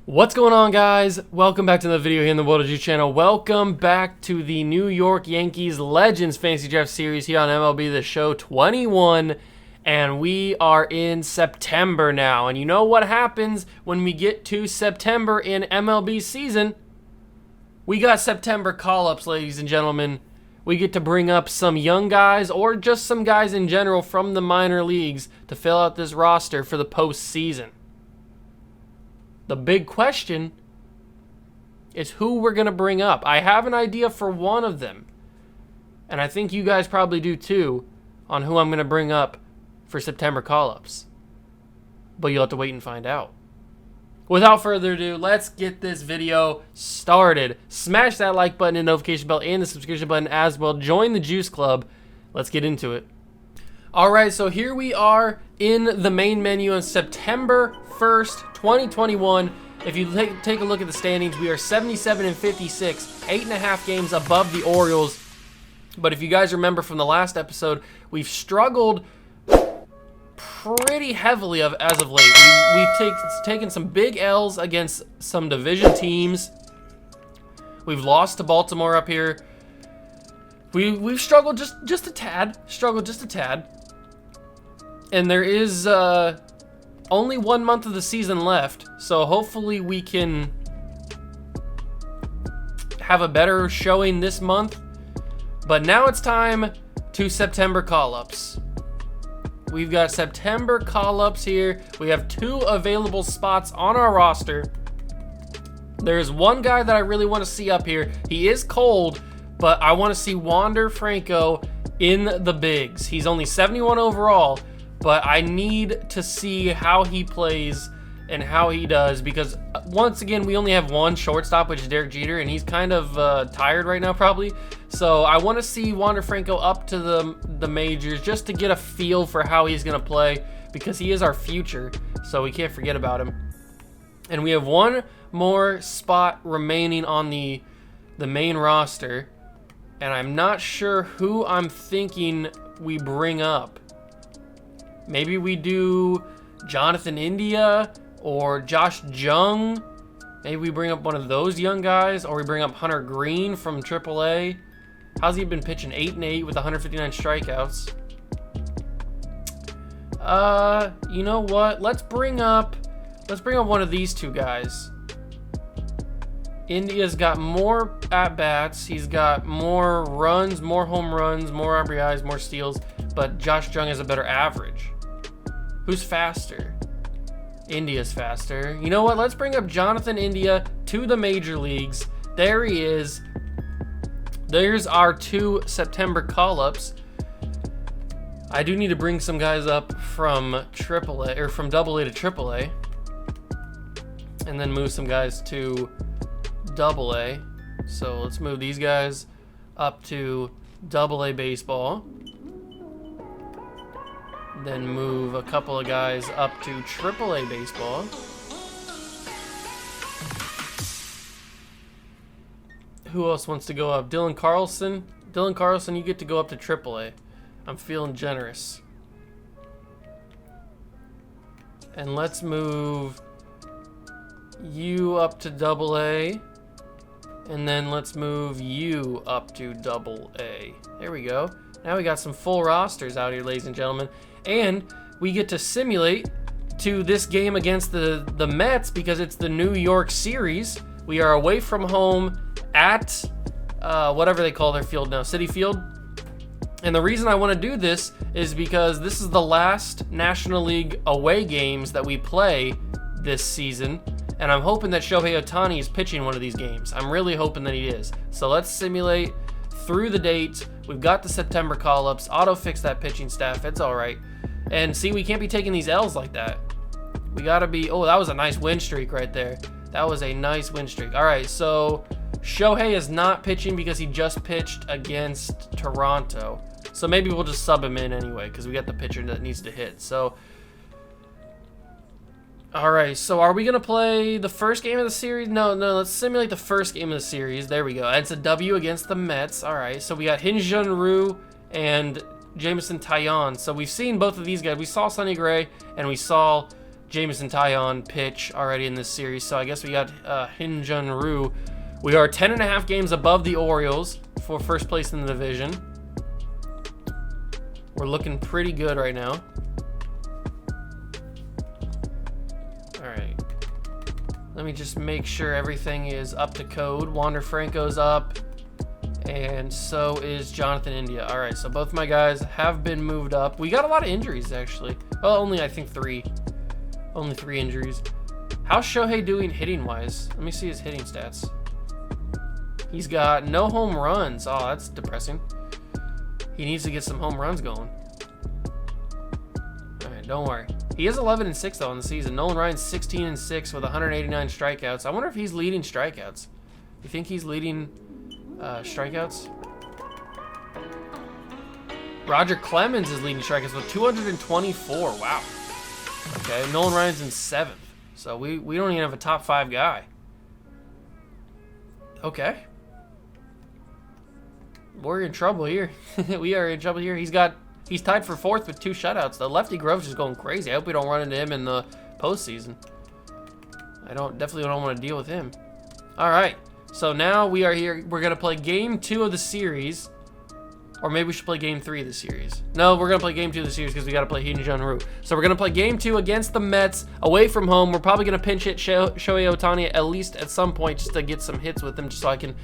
What's going on, guys? Welcome back to another video here in the World of Juice channel. Welcome back to the New York Yankees Legends Fantasy Draft Series here on MLB The Show 21. And we are in September now. And you know what happens when we get to September in MLB season? We got September call-ups, ladies and gentlemen. We get to bring up some young guys or just some guys in general from the minor leagues to fill out this roster for the postseason. The big question is who we're going to bring up. I have an idea for one of them, and I think you guys probably do too, on who I'm going to bring up for September call-ups. But you'll have to wait and find out. Without further ado, let's get this video started. Smash that like button and notification bell and the subscription button as well. Join the Juice Club. Let's get into it. Alright, so here we are in the main menu on September 1st, 2021. If you take a look at the standings, we are 77 and 56, 8.5 games above the Orioles. But if you guys remember from the last episode, we've struggled pretty heavily as of late. We've taken some big L's against some division teams. We've lost to Baltimore up here. We've struggled just a tad. And there is only 1 month of the season left, so hopefully we can have a better showing this month. But now it's time to September call-ups. We've got September call-ups here. We have 2 available spots on our roster. There's one guy that I really want to see up here. He is cold, but I want to see Wander Franco in the bigs. He's only 71 overall. But I need to see how he plays and how he does because, once again, we only have one shortstop, which is Derek Jeter, and he's kind of tired right now probably. So I want to see Wander Franco up to the majors just to get a feel for how he's going to play because he is our future, so we can't forget about him. And we have one more spot remaining on the main roster, and I'm not sure who I'm thinking we bring up. Maybe we do Jonathan India or Josh Jung. Maybe we bring up one of those young guys, or we bring up Hunter Green from AAA. How's he been pitching? 8-8 with 159 strikeouts. You know what? Let's bring up one of these 2 guys. India's got more at-bats. He's got more runs, more home runs, more RBIs, more steals, but Josh Jung has a better average. Who's faster? India's faster. You know what? Let's bring up Jonathan India to the major leagues. There he is. There's our 2 September call-ups. I do need to bring some guys up from AAA or from AA to AAA, and then move some guys to AA. So let's move these guys up to AA baseball. Then move a couple of guys up to AAA baseball. Who else wants to go up? Dylan Carlson. Dylan Carlson, you get to go up to AAA. I'm feeling generous. And let's move you up to AA. And then let's move you up to AA. There we go. Now we got some full rosters out here, ladies and gentlemen. And we get to simulate to this game against the Mets because it's the New York series. We are away from home at whatever they call their field now, Citi Field. And the reason I want to do this is because this is the last National League away games that we play this season. And I'm hoping that Shohei Ohtani is pitching one of these games. I'm really hoping that he is. So let's simulate through the dates. We've got the September call-ups. Auto-fix that pitching staff. It's all right. And see, we can't be taking these L's like that. We got to be... Oh, that was a nice win streak right there. That was a nice win streak. All right, so Shohei is not pitching because he just pitched against Toronto. So maybe we'll just sub him in anyway because we got the pitcher that needs to hit. So All right, so are we going to play the first game of the series? No, let's simulate the first game of the series. There we go. It's a W against the Mets. All right, so we got Hyun-Jin Ryu and Jameson Taillon. So we've seen both of these guys. We saw Sonny Gray and we saw Jameson Taillon pitch already in this series. So I guess we got Hyun-Jin Ryu. We are 10.5 games above the Orioles for first place in the division. We're looking pretty good right now. Alright. Let me just make sure everything is up to code. Wander Franco's up. And so is Jonathan India. Alright, so both my guys have been moved up. We got a lot of injuries, actually. Well, only, I think, 3. Only 3 injuries. How's Shohei doing hitting-wise? Let me see his hitting stats. He's got no home runs. Oh, that's depressing. He needs to get some home runs going. Alright, don't worry. He is 11-6 though on the season. Nolan Ryan's 16-6 with 189 strikeouts. I wonder if he's leading strikeouts. You think he's leading strikeouts? Roger Clemens is leading strikeouts with 224. Wow. Okay, Nolan Ryan's in 7th. So we don't even have a top 5 guy. Okay. We're in trouble here. We are in trouble here. He's tied for 4th with 2 shutouts. The lefty Grove's just going crazy. I hope we don't run into him in the postseason. Definitely don't want to deal with him. All right. So now we are here. We're gonna play Game 2 of the series, or maybe we should play Game 3 of the series. No, we're gonna play Game 2 of the series because we gotta play Hyun-Jin Ryu. So we're gonna play Game 2 against the Mets away from home. We're probably gonna pinch hit Shohei Ohtani at least at some point just to get some hits with him, just so I can.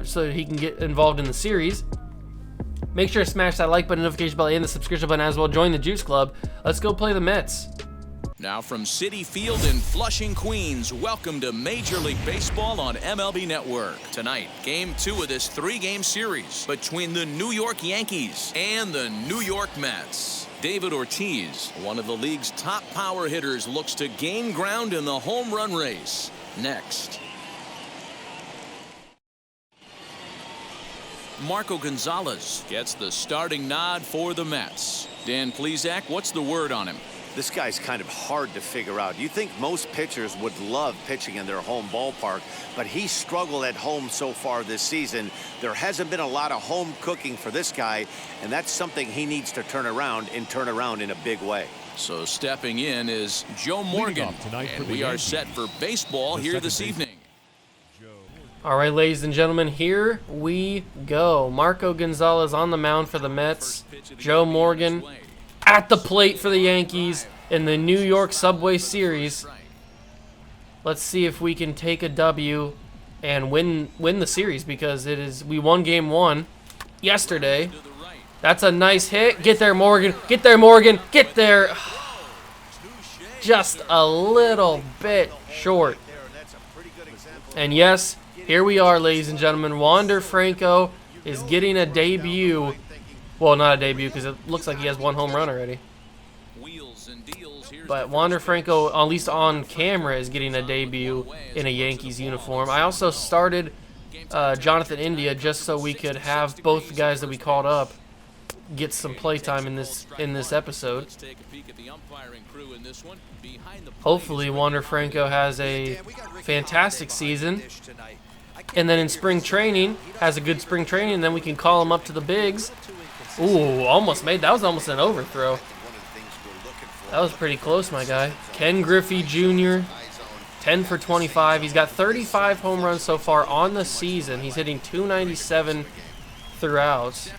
So he can get involved in the series. Make sure to smash that like button, notification bell, and the subscription button as well. Join the Juice Club. Let's go play the Mets. Now from Citi Field in Flushing, Queens, welcome to Major League Baseball on MLB Network. Tonight, Game 2 of this 3-game series between the New York Yankees and the New York Mets. David Ortiz, one of the league's top power hitters, looks to gain ground in the home run race. Next. Marco Gonzalez gets the starting nod for the Mets. Dan Plesac, what's the word on him? This guy's kind of hard to figure out. You think most pitchers would love pitching in their home ballpark, but he struggled at home so far this season. There hasn't been a lot of home cooking for this guy, and that's something he needs to turn around in a big way. So stepping in is Joe Morgan, and we are set for baseball here this evening. All right, ladies and gentlemen, here we go. Marco Gonzalez on the mound for the Mets. Joe Morgan at the plate for the Yankees in the New York Subway Series. Let's see if we can take a W and win the series, because we won Game 1 yesterday. That's a nice hit. Get there, Morgan. Get there, Morgan. Get there. Just a little bit short. And yes, here we are, ladies and gentlemen. Wander Franco is getting a debut. Well, not a debut, because it looks like he has 1 home run already. But Wander Franco, at least on camera, is getting a debut in a Yankees uniform. I also started Jonathan India just so we could have both the guys that we called up get some playtime in this episode. Hopefully, Wander Franco has a fantastic season, and then in spring training has a good spring training, and then we can call him up to the bigs. Ooh, almost made. That was almost an overthrow. That was pretty close, my guy. Ken Griffey Jr., 10 for 25. He's got 35 home runs so far on the season. He's hitting 297 throughout.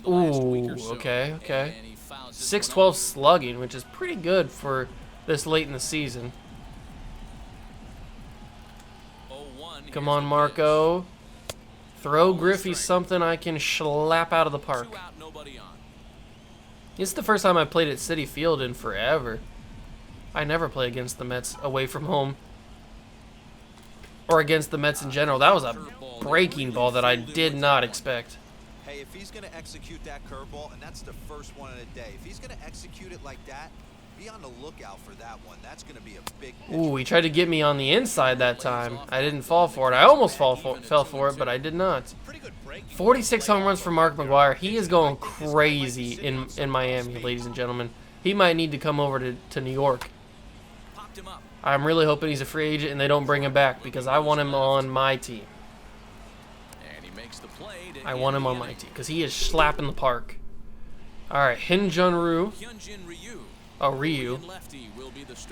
Ooh, okay. 612 slugging, which is pretty good for this late in the season. Come on, Marco. Throw Griffey something I can slap out of the park. This is the first time I played at Citi Field in forever. I never play against the Mets away from home, or against the Mets in general. That was a breaking ball that I did not expect. Hey, if he's going to execute that curveball, and that's the first one in a day, if he's going to execute it like that, Be on the lookout for that one. That's going to be a big pitch. Ooh, he tried to get me on the inside that time. I didn't fall for it. I almost fell for it, but I did not. 46 home runs for Mark McGwire. He is going crazy in Miami, ladies and gentlemen. He might need to come over to New York. I'm really hoping he's a free agent and they don't bring him back because I want him on my team. I want him on my team because he is slapping the park. All right, Hyun-Jin Ryu. Oh, Ryu.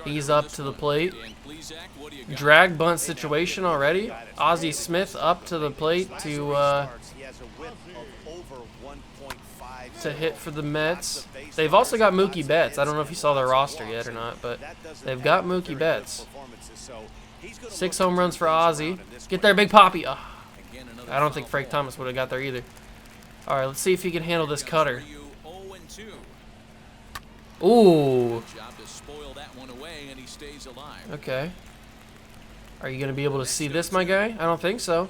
He's up to the plate. Drag bunt situation already. Ozzie Smith up to the plate to hit for the Mets. They've also got Mookie Betts. I don't know if you saw their roster yet or not, but they've got Mookie Betts. 6 home runs for Ozzie. Get there, Big Papi. Oh, I don't think Frank Thomas would have got there either. All right, let's see if he can handle this cutter. Ooh. Okay. Are you going to be able to see this, my guy? I don't think so.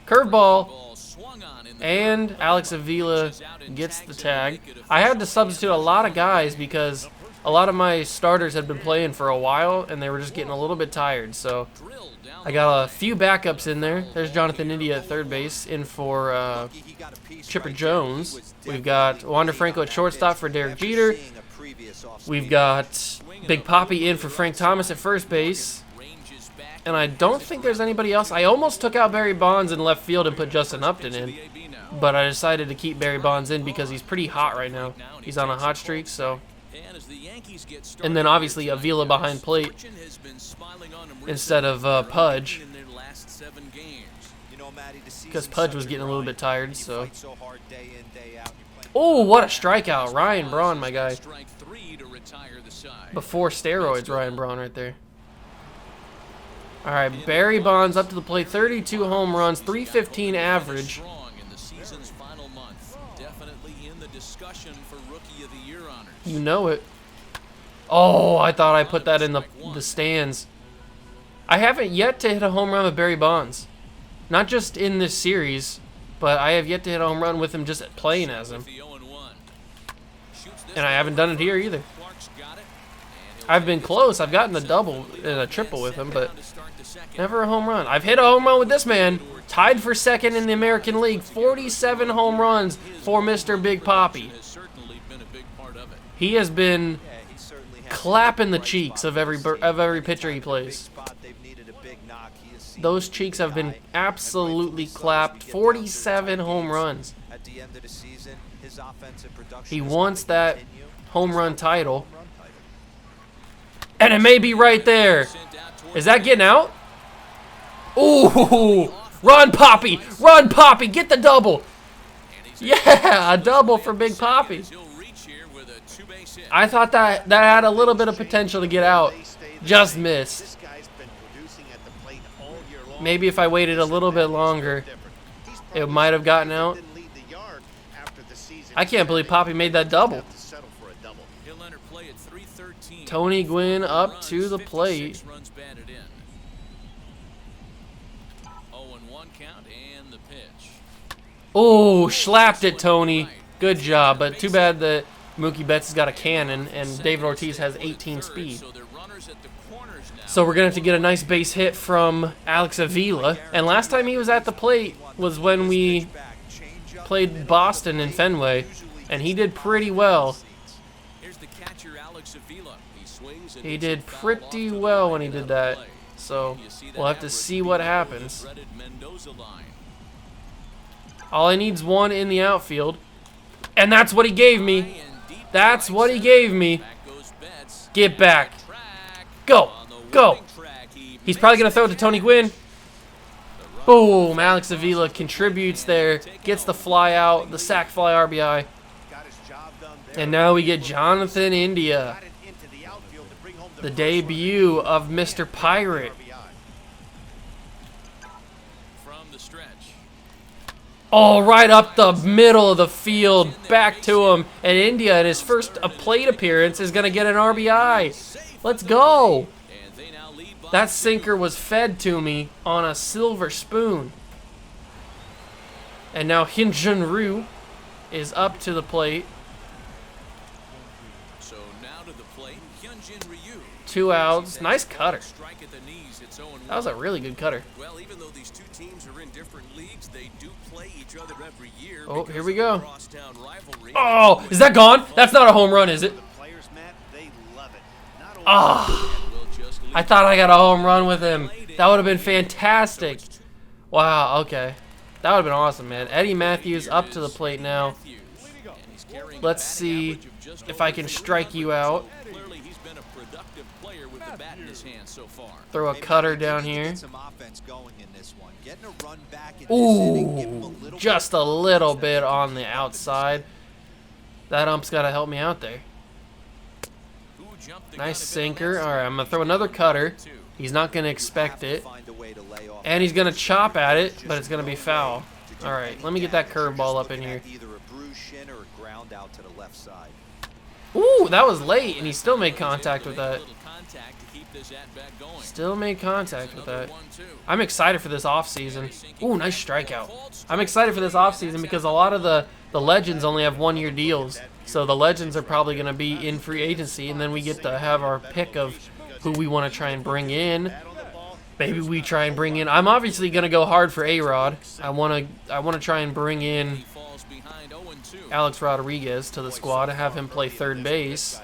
Curveball. And Alex Avila gets the tag. I had to substitute a lot of guys because a lot of my starters had been playing for a while and they were just getting a little bit tired. So I got a few backups in there. There's Jonathan India at third base in for Chipper Jones. We've got Wander Franco at shortstop for Derek Jeter. We've got Big Papi in for Frank Thomas at first base. And I don't think there's anybody else. I almost took out Barry Bonds in left field and put Justin Upton in. But I decided to keep Barry Bonds in because he's pretty hot right now. He's on a hot streak, so. And then obviously Avila behind plate instead of Pudge. Because Pudge was getting a little bit tired, so. Oh, what a strikeout. Ryan Braun, my guy. Before steroids, Ryan Braun right there. All right, Barry Bonds up to the plate, 32 home runs, 315 average. You know it. Oh, I thought I put that in the stands. I haven't yet to hit a home run with Barry Bonds. Not just in this series, but I have yet to hit a home run with him just playing as him. And I haven't done it here either. I've been close. I've gotten a double and a triple with him, but never a home run. I've hit a home run with this man. Tied for second in the American League. 47 home runs for Mr. Big Papi. He has been clapping the cheeks of every pitcher he plays. Those cheeks have been absolutely clapped. 47 home runs. He wants that home run title. And it may be right there. Is that getting out? Ooh! Run, Papi! Run, Papi! Get the double! Yeah, a double for Big Papi. I thought that had a little bit of potential to get out. Just missed. Maybe if I waited a little bit longer, it might have gotten out. I can't believe Papi made that double. Tony Gwynn up to the plate. Oh, slapped it, Tony. Good job, but too bad that Mookie Betts has got a cannon and David Ortiz has 18 speed. So we're going to have to get a nice base hit from Alex Avila. And last time he was at the plate was when we played Boston in Fenway, and he did pretty well. He did pretty well when he did that. So we'll have to see what happens. All I need is one in the outfield. And that's what he gave me. That's what he gave me. Get back. Go. Go. He's probably going to throw it to Tony Gwynn. Boom. Alex Avila contributes there. Gets the fly out. The sac fly RBI. And now we get Jonathan India. The debut of Mr. Pirate. Oh, right up the middle of the field. Back to him. And India, in his first plate appearance, is going to get an RBI. Let's go. That sinker was fed to me on a silver spoon. And now Hyun-Jin Ryu is up to the plate. 2 outs. Nice cutter. That was a really good cutter. Well, even though these two teams are in different leagues, they do play each other every year. Oh, here we go. Crosstown rivalry. Oh, is that gone? That's not a home run, is it? Players, Matt, they love it. Not only Ah, We'll just leave I thought I got a home run with him. That would have been fantastic. Wow, okay. That would have been awesome, man. Eddie Matthews up to the plate now. Matthews. And he's carrying Let's a batting see average of just if over I can 3 strike you runs. out. Clearly, he's been a productive player with the bat in his hand so far. Throw a cutter down here. Get some offense going in this one. Getting a run back in this inning, give him a Ooh, little just a little bit on the outside. That ump's got to help me out there. Who jumped the Nice gun a bit on sinker. that All side? right, I'm going to throw another cutter. He's not going to expect it. find a way to lay off. And he's going to chop at it, but it's going to be foul. All right, let me get that curveball up in here. Either a bruised shin or a ground out to the left side. Ooh, that was late, and he still made contact with that. Little contact to keep this at-bat going. Still made contact with that. Another 1-2. I'm excited for this offseason. Ooh, nice strikeout. I'm excited for this offseason because a lot of the legends only have 1-year deals. So the legends are probably going to be in free agency, and then we get to have our pick of who we want to try and bring in. Maybe we try and bring in. I'm obviously going to go hard for A-Rod. I want to try and bring in He falls behind 0-2. Alex Rodriguez to the squad and have him play third base.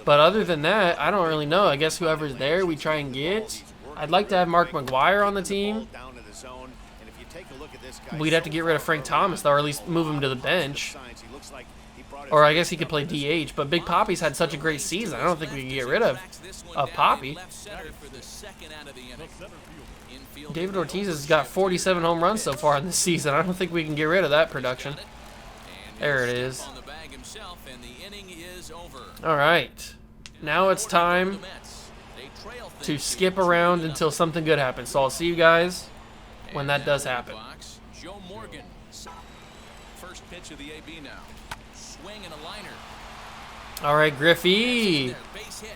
But other than that, I don't really know. I guess whoever's there, we try and get. I'd like to have Mark McGwire on the team. We'd have to get rid of Frank Thomas, though, or at least move him to the bench. Or I guess he could play DH. But Big Poppy's had such a great season. I don't think we can get rid of Poppy. David Ortiz has got 47 home runs so far in this season. I don't think we can get rid of that production. There it is. All right. Now it's time to skip around until something good happens. So I'll see you guys when that does happen. Joe Morgan. First pitch of the AB now. Swing and a liner. All right, Griffey. There, base hit.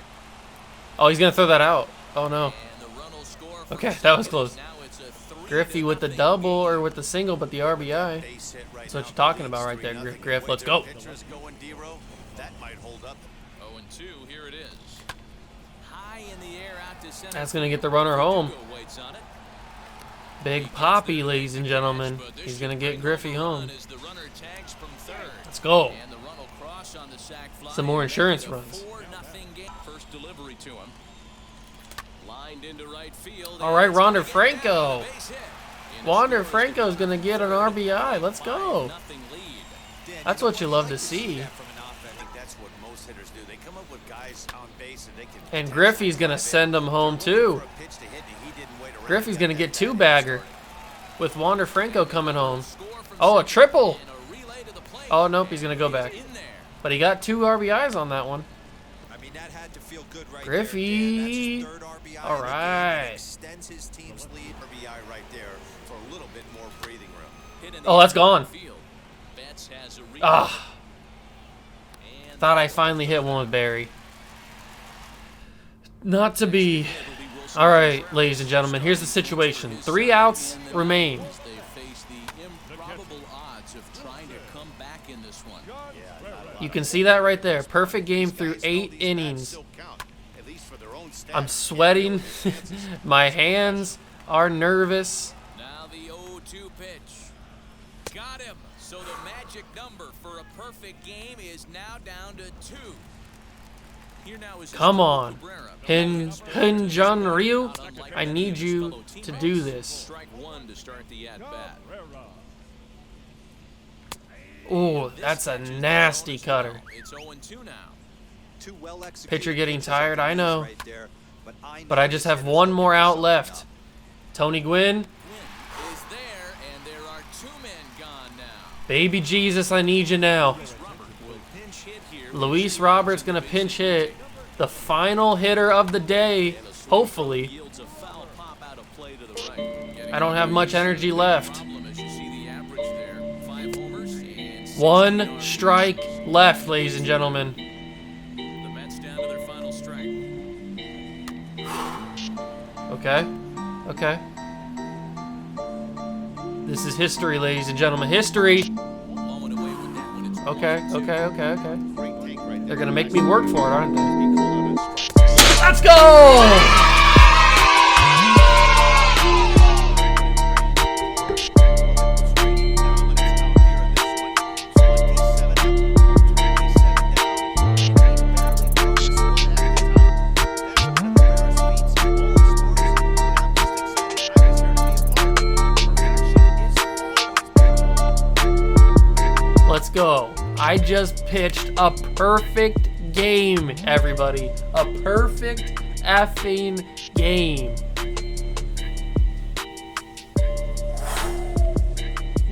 Oh, he's going to throw that out. Oh, no. And the run will score for Okay, the that was Phillies. close. Now it's a 3-0 Griffey with the double or with the single, but the RBI. That's what you're talking about right there, Griff. Let's go. That might hold up. 0-2, here it is. High in the air out to center. That's going to get the runner home. Verdugo waits on it. Big Poppy, ladies and gentlemen. He's going to get Griffey home. As the runner tags from third. Let's go. And the run will cross on the sac fly. Some more insurance It's a runs. 4-0 game. First delivery to him. Lined into right field. All right, And Wander it's Franco. base hit. In a Wander scoring Franco's going to get an RBI. Let's go. 5-0 lead. That's what you love to see. I think that's what most hitters do. They come up with guys on base and they can. And Griffey's going to send him home, too. Griffey's going to get 2-bagger with Wander Franco coming home. Oh, a triple. And a relay to the plate. Oh, nope, he's going to go back. In there. But he got 2 RBIs on that one. I mean, that had to feel good right Griffey. there. Dan. That's his third RBI All of the game. right. It extends his team's lead. RBI right there for a little bit more breathing room. Hit in the Oh, that's outfield gone. field. Betts has a relay. Ah, And thought I finally hit one with Barry. Not to be. All right, ladies and gentlemen, here's the situation. 3 outs remain. They face the improbable odds of trying to come back in this one. You can see that right there. Perfect game through 8 innings. Still count, at least for their own stats. I'm sweating. My hands are nervous. Now the 0-2 pitch. Got him. So the magic number for a perfect game is now down to 2. Here now is Come Esteban on. Cabrera. Hyun-Jin Ryu, I need you to do this. Strike 1 to start the at-bat. Ooh, that's a nasty cutter. It's 0-2 now. Two well-executed Pitcher getting pitches tired, I know. right there, But I just have one more out left. Tony Gwynn, Gwynn is there, and there are 2 men gone now. baby Jesus, I need you now. Robert will pinch hit here. Luis Roberts gonna pinch hit. The final hitter of the day, hopefully. Yields a foul pop out of play to the right. Getting I don't have much energy left. problem as you see the average there. 5 homers and 6 1 RBIs. strike left, ladies and gentlemen. The Mets down to their final strike. Okay, okay. This is history, ladies and gentlemen. History. Blowing away with that one. It's Okay, 1-2. okay, okay, okay. Great take right there. They're gonna make me work for it, aren't they? He called out a strike. Let's go! Let's go. I just pitched a perfect game, everybody. A perfect effing game.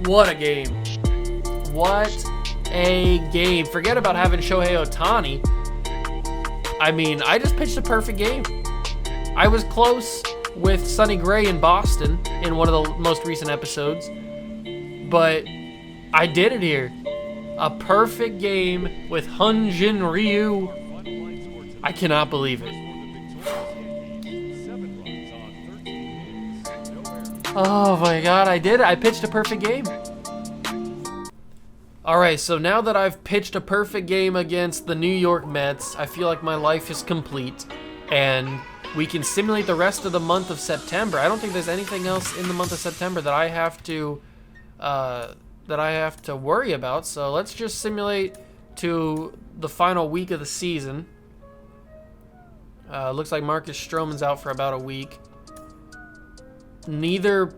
What a game. What a game. Forget about having Shohei Ohtani. I mean, I just pitched a perfect game. I was close with Sonny Gray in Boston in one of the most recent episodes, but I did it here. A perfect game with Hyun-Jin Ryu. I cannot believe it. Oh my god, I did it. I pitched a perfect game. Alright, so now that I've pitched a perfect game against the New York Mets, I feel like my life is complete. And we can simulate the rest of the month of September. I don't think there's anything else in the month of September that I have to worry about. So let's just simulate to the final week of the season. Looks like Marcus Stroman's out for about a week. Neither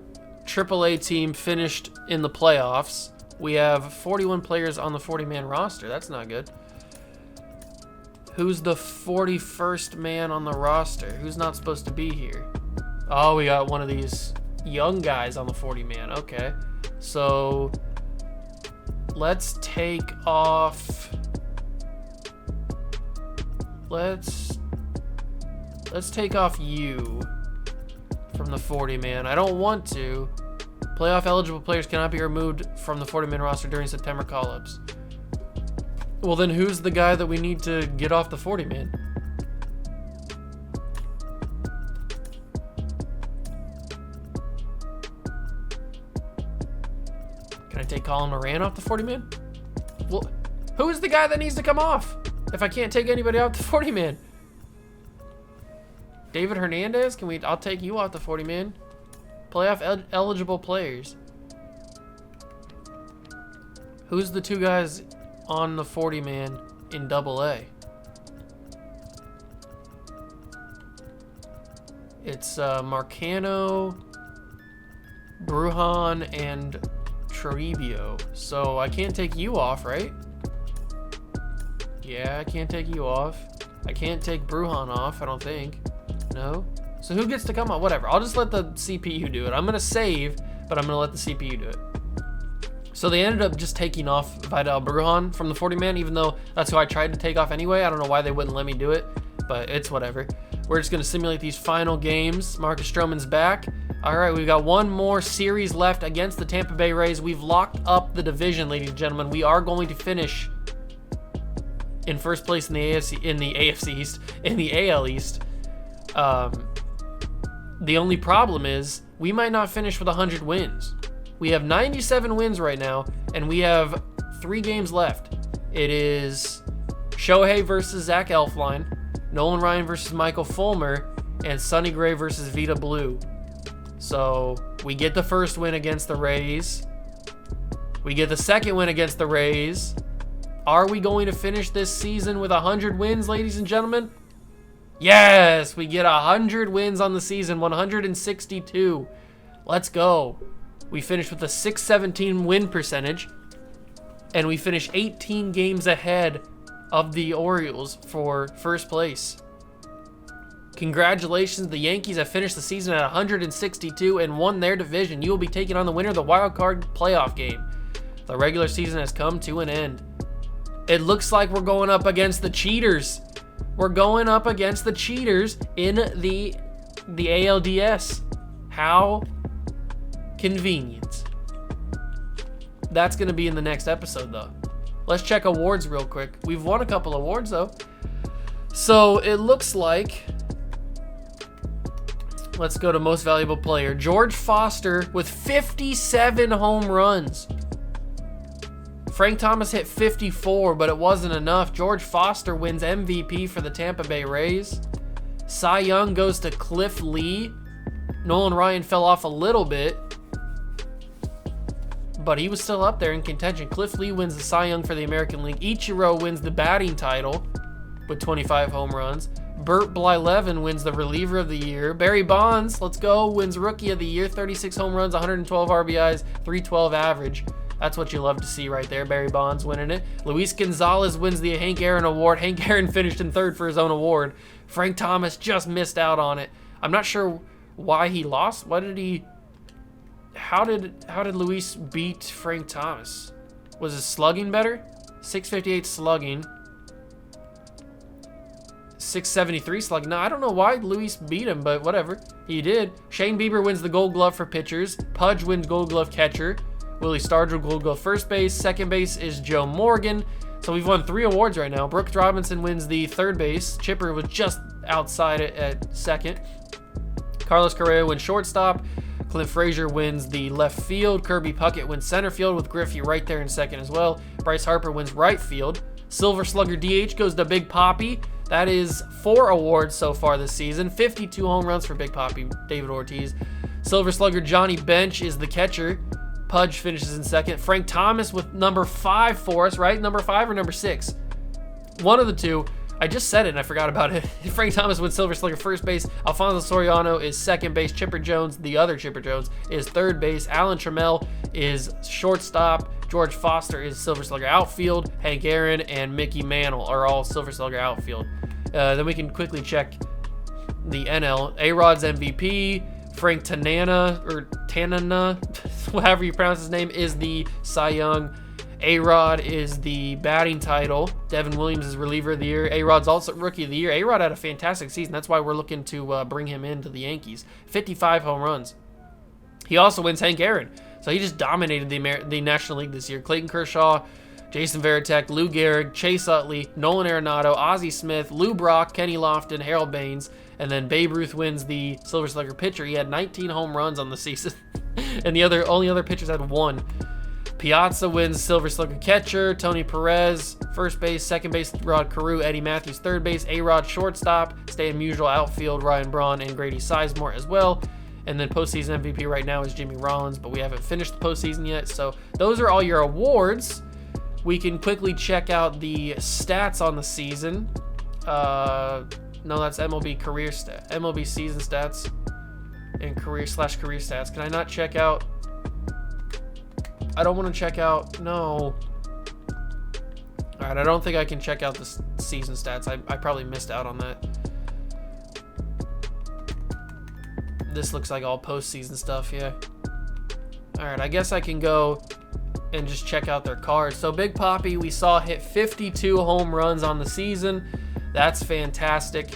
AAA team finished in the playoffs. We have 41 players on the 40-man roster. That's not good. Who's the 41st man on the roster? Who's not supposed to be here? Oh, we got one of these young guys on the 40-man. Okay. So let's take off. Let's take off you from the 40-man. I don't want to. Playoff eligible players cannot be removed from the 40-man roster during September call-ups. Well, then who's the guy that we need to get off the 40-man? Can I take Colin Moran off the 40-man? Well, who's the guy that needs to come off if I can't take anybody off the 40-man? David Hernandez? I'll take you off the 40-man. Playoff eligible players. Who's the two guys on the 40-man in AA? It's Marcano, Brujan, and Toribio. So I can't take you off, right? Yeah, I can't take you off. I can't take Brujan off, I don't think. No? So who gets to come on? Whatever. I'll just let the CPU do it. I'm going to save, but I'm going to let the CPU do it. So they ended up just taking off Vidal Brujan from the 40-man, even though that's who I tried to take off anyway. I don't know why they wouldn't let me do it, but it's whatever. We're just going to simulate these final games. Marcus Stroman's back. All right, we've got one more series left against the Tampa Bay Rays. We've locked up the division, ladies and gentlemen. We are going to finish in first place in the AL East. The only problem is we might not finish with 100 wins. We have 97 wins right now, and we have 3 games left. It is Shohei versus Zach Elflein, Nolan Ryan versus Michael Fulmer, and Sonny Gray versus Vita Blue. So we get the first win against the Rays. We get the second win against the Rays. Are we going to finish this season with 100 wins, ladies and gentlemen? Yes, we get 100 wins on the season, 162. Let's go. We finished with a .617 win percentage, and we finish 18 games ahead of the Orioles for first place. Congratulations, the Yankees have finished the season at 162 and won their division. You will be taking on the winner of the wild card playoff game. The regular season has come to an end. It looks like we're going up against the cheaters. We're going up against the cheaters in the ALDS. How convenient. That's going to be in the next episode, though. Let's check awards real quick. We've won a couple awards, though. So it looks like... Let's go to most valuable player. George Foster with 57 home runs. Frank Thomas hit 54, but it wasn't enough. George Foster wins MVP for the Tampa Bay Rays. Cy Young goes to Cliff Lee. Nolan Ryan fell off a little bit, but he was still up there in contention. Cliff Lee wins the Cy Young for the American League. Ichiro wins the batting title with 25 home runs. Bert Blyleven wins the reliever of the year. Barry Bonds, let's go, wins rookie of the year. 36 home runs, 112 RBIs, 312 average. That's what you love to see right there. Barry Bonds winning it. Luis Gonzalez wins the Hank Aaron Award. Hank Aaron finished in third for his own award. Frank Thomas just missed out on it. I'm not sure why he lost. How did Luis beat Frank Thomas? Was his slugging better? 658 slugging. 673 slugging. No, I don't know why Luis beat him, but whatever. He did. Shane Bieber wins the Gold Glove for pitchers. Pudge wins Gold Glove catcher. Willie Stargell Gold Glove first base. Second base is Joe Morgan. So we've won 3 awards right now. Brooks Robinson wins the third base. Chipper was just outside it at second. Carlos Correa wins shortstop. Clint Frazier wins the left field. Kirby Puckett wins center field with Griffey right there in second as well. Bryce Harper wins right field. Silver Slugger DH goes to Big Papi. That is 4 awards so far this season. 52 home runs for Big Papi, David Ortiz. Silver Slugger Johnny Bench is the catcher. Pudge finishes in second. Frank Thomas with number 5 for us, right? Number 5 or number 6? One of the two. I just said it and I forgot about it. Frank Thomas wins Silver Slugger first base. Alfonso Soriano is second base. Chipper Jones, the other Chipper Jones, is third base. Alan Trammell is shortstop. George Foster is Silver Slugger outfield. Hank Aaron and Mickey Mantle are all Silver Slugger outfield. Then we can quickly check the NL. A-Rod's MVP. Frank Tanana, however you pronounce his name, is the Cy Young. A-Rod is the batting title. Devin Williams is reliever of the year. A-Rod's also rookie of the year. A-Rod had a fantastic season. That's why we're looking to bring him into the Yankees. 55 home runs. He also wins Hank Aaron. So he just dominated the National League this year. Clayton Kershaw, Jason Varitek, Lou Gehrig, Chase Utley, Nolan Arenado, Ozzie Smith, Lou Brock, Kenny Lofton, Harold Baines, and then Babe Ruth wins the Silver Slugger pitcher. He had 19 home runs on the season, and the only other pitchers had 1. Piazza wins Silver Slugger catcher. Tony Perez, first base. Second base, Rod Carew. Eddie Matthews, third base. A-Rod, shortstop. Stan Musial, outfield. Ryan Braun and Grady Sizemore as well. And then postseason MVP right now is Jimmy Rollins, but we haven't finished the postseason yet. So those are all your awards. We can quickly check out the stats on the season. No, that's MLB career MLB season stats and career stats. Can I not check out? I don't want to check out. No. All right, I don't think I can check out the season stats. I probably missed out on that. This looks like all postseason stuff, yeah. All right, I guess I can go and just check out their cards. So Big Papi, we saw hit 52 home runs on the season. That's fantastic.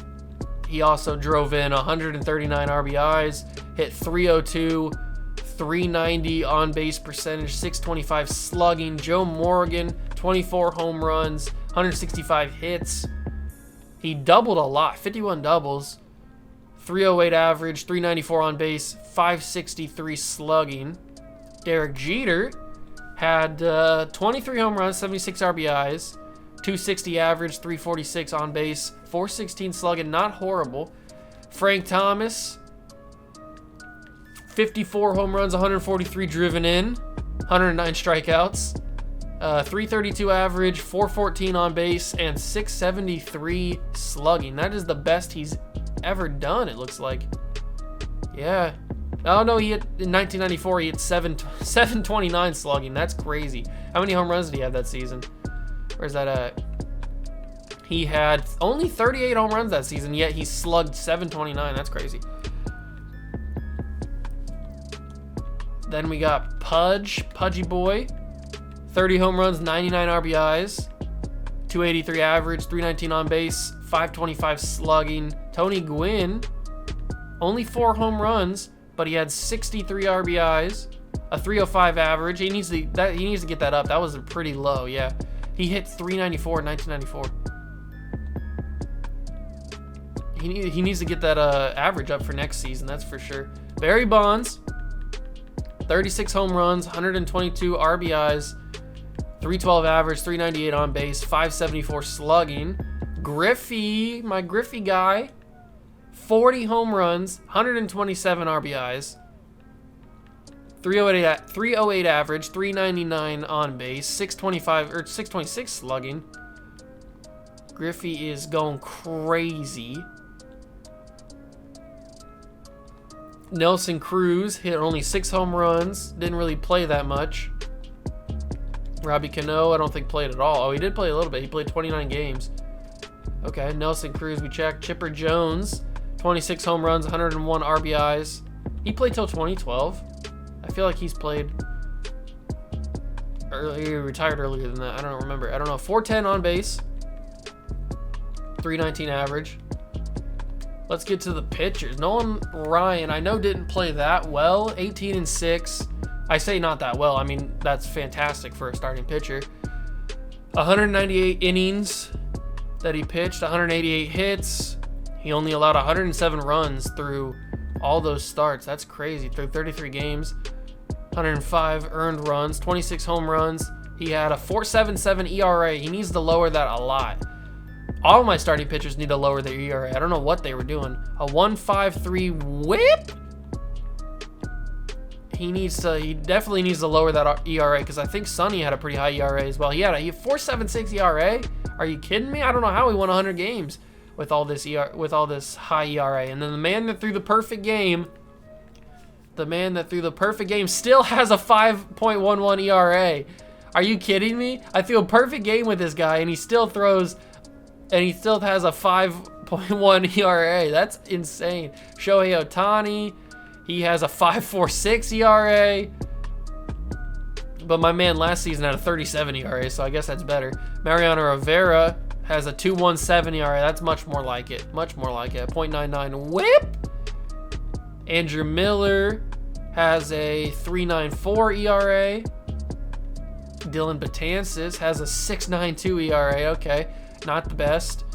He also drove in 139 RBIs, hit 302, 390 on base percentage, 625 slugging. Joe Morgan, 24 home runs, 165 hits. He doubled a lot, 51 doubles, 308 average, 394 on base, 563 slugging. Derek Jeter had 23 home runs, 76 RBIs, 260 average, 346 on base, 416 slugging, not horrible. Frank Thomas, 54 home runs, 143 driven in, 109 strikeouts, 332 average, 414 on base, and 673 slugging. That is the best he's ever done, it looks like. Yeah. Oh no, in 1994 he hit 729 slugging. That's crazy. How many home runs did he have that season? Where's that at? He had only 38 home runs that season, yet he slugged 729. That's crazy. Then we got Pudgy Boy. 30 home runs, 99 RBIs, 283 average, 319 on base, 525 slugging. Tony Gwynn, only 4 home runs, but he had 63 RBIs, a 305 average. He needs to get that up. That was pretty low, yeah. He hit 394 in 1994. He needs to get that average up for next season, that's for sure. Barry Bonds, 36 home runs, 122 RBIs, 312 average, 398 on base, 574 slugging. Griffey, my Griffey guy, 40 home runs, 127 RBIs, 308 average, 399 on base, 626 slugging. Griffey is going crazy. Nelson Cruz hit only 6 home runs, didn't really play that much. Robbie Cano, I don't think played at all. Oh, he did play a little bit. He played 29 games. Okay, Nelson Cruz, we checked. Chipper Jones, 26 home runs, 101 RBIs. He played till 2012. I feel like he's played early. He retired earlier than that. I don't remember. I don't know. 410 on base, 319 average. Let's get to the pitchers. Nolan Ryan, I know didn't play that well. 18-6. I say not that well. I mean, that's fantastic for a starting pitcher. 198 innings that he pitched, 188 hits. He only allowed 107 runs through all those starts. That's crazy. Through 33 games, 105 earned runs, 26 home runs. He had a 4.77 ERA. He needs to lower that a lot. All of my starting pitchers need to lower their ERA. I don't know what they were doing. A 1.53 whip? He definitely needs to lower that ERA, because I think Sonny had a pretty high ERA as well. He had a 4.76 ERA. Are you kidding me? I don't know how he won 100 games with all this high ERA. And then the man that threw the perfect game, still has a 5.11 ERA. Are you kidding me? I threw a perfect game with this guy, and he still has a 5.1 ERA. That's insane. Shohei Ohtani, he has a 5.46 ERA. But my man last season had a 37 ERA, so I guess that's better. Mariano Rivera has a 2.17 ERA. That's much more like it. Much more like it. 0.99 whip. Andrew Miller has a 3.94 ERA. Dylan Betances has a 6.92 ERA. Okay, not the best.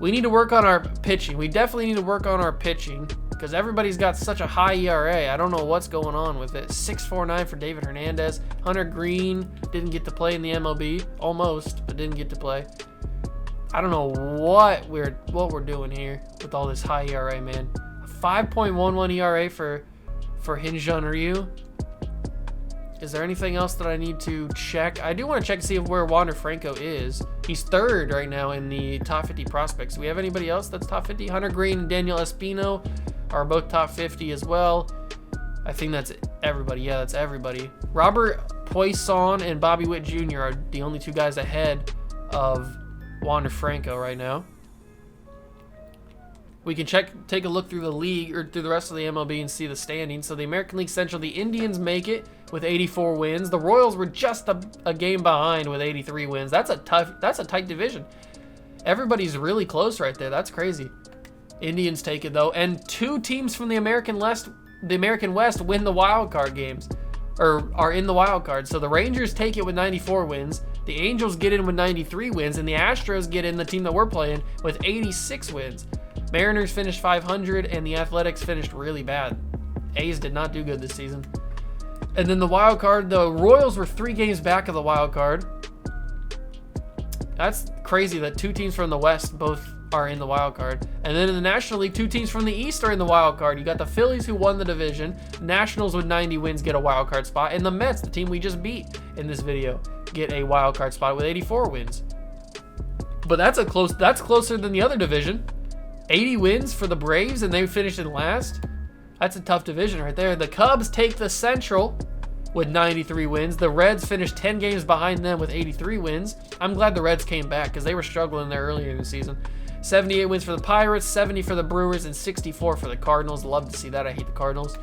We need to work on our pitching. We definitely need to work on our pitching, because everybody's got such a high ERA. I don't know what's going on with it. 6.49 for David Hernandez. Hunter Green didn't get to play in the MLB. Almost, but didn't get to play. I don't know what we're doing here with all this high ERA, man. A 5.11 ERA for Hyun-Jin Ryu. Is there anything else that I need to check? I do want to check to see where Wander Franco is. He's 3rd right now in the top 50 prospects. Do we have anybody else that's top 50? Hunter Green and Daniel Espino are both top 50 as well. I think that's everybody. Yeah, that's everybody. Robert Poisson and Bobby Witt Jr. are the only 2 guys ahead of Wander Franco right now. We can take a look through the league, or through the rest of the MLB, and see the standings. So the American League Central, the Indians make it with 84 wins. The Royals were just a game behind with 83 wins. That's a tight division. Everybody's really close right there. That's crazy. Indians take it though, and 2 teams from the American West win the wild card games, or are in the wild card. So the Rangers take it with 94 wins. The Angels get in with 93 wins, and the Astros get in, the team that we're playing, with 86 wins. Mariners finished 500, and the Athletics finished really bad. A's did not do good this season. And then the wild card, the Royals were 3 games back of the wild card. That's crazy that 2 teams from the West both are in the wild card. And then in the National League, 2 teams from the East are in the wild card. You got the Phillies, who won the division. Nationals with 90 wins get a wild card spot. And the Mets, the team we just beat in this video, get a wild card spot with 84 wins. But that's closer than the other division. 80 wins for the Braves, and they finished in last. That's a tough division right there. The Cubs take the Central with 93 wins. The Reds finished 10 games behind them with 83 wins. I'm glad the Reds came back, because they were struggling there earlier in the season. 78 wins for the Pirates, 70 for the Brewers, and 64 for the Cardinals. Love to see that. I hate the Cardinals.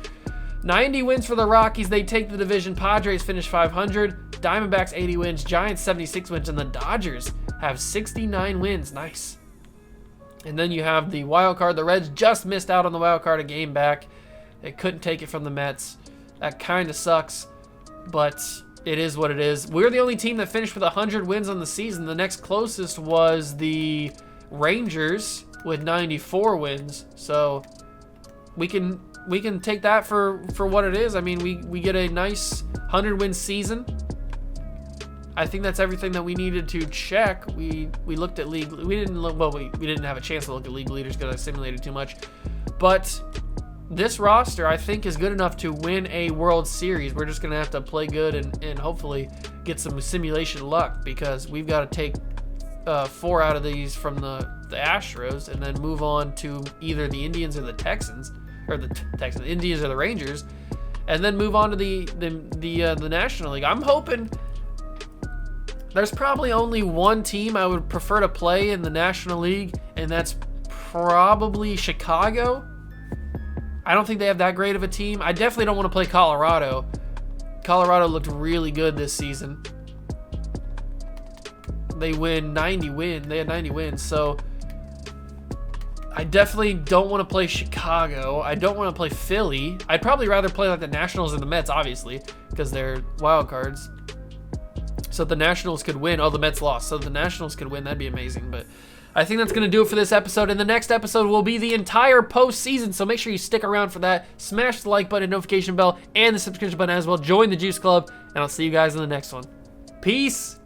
90 wins for the Rockies. They take the division. Padres finish 500. Diamondbacks 80 wins. Giants 76 wins. And the Dodgers have 69 wins. Nice. And then you have the wild card. The Reds just missed out on the wild card, a game back. They couldn't take it from the Mets. That kind of sucks, but it is what it is. We're the only team that finished with 100 wins on the season. The next closest was the Rangers with 94 wins. So we can take that for what it is. I mean, we get a nice 100-win season. I think that's everything that we needed to check. We looked at league. We didn't look. Well, we didn't have a chance to look at league leaders because I simulated too much. But this roster, I think, is good enough to win a World Series. We're just gonna have to play good and hopefully get some simulation luck, because we've got to take 4 out of these from the Astros and then move on to either the Indians or the Texans, or the Indians or the Rangers, and then move on to the National League. I'm hoping. There's probably only one team I would prefer to play in the National League, and that's probably Chicago. I don't think they have that great of a team. I definitely don't want to play Colorado. Colorado looked really good this season. They had 90 wins, so I definitely don't want to play Chicago. I don't want to play Philly. I'd probably rather play like the Nationals and the Mets, obviously, because they're wild cards. So the Nationals could win. Oh, the Mets lost. So the Nationals could win. That'd be amazing. But I think that's going to do it for this episode. And the next episode will be the entire postseason. So make sure you stick around for that. Smash the like button, notification bell, and the subscription button as well. Join the Juice Club. And I'll see you guys in the next one. Peace.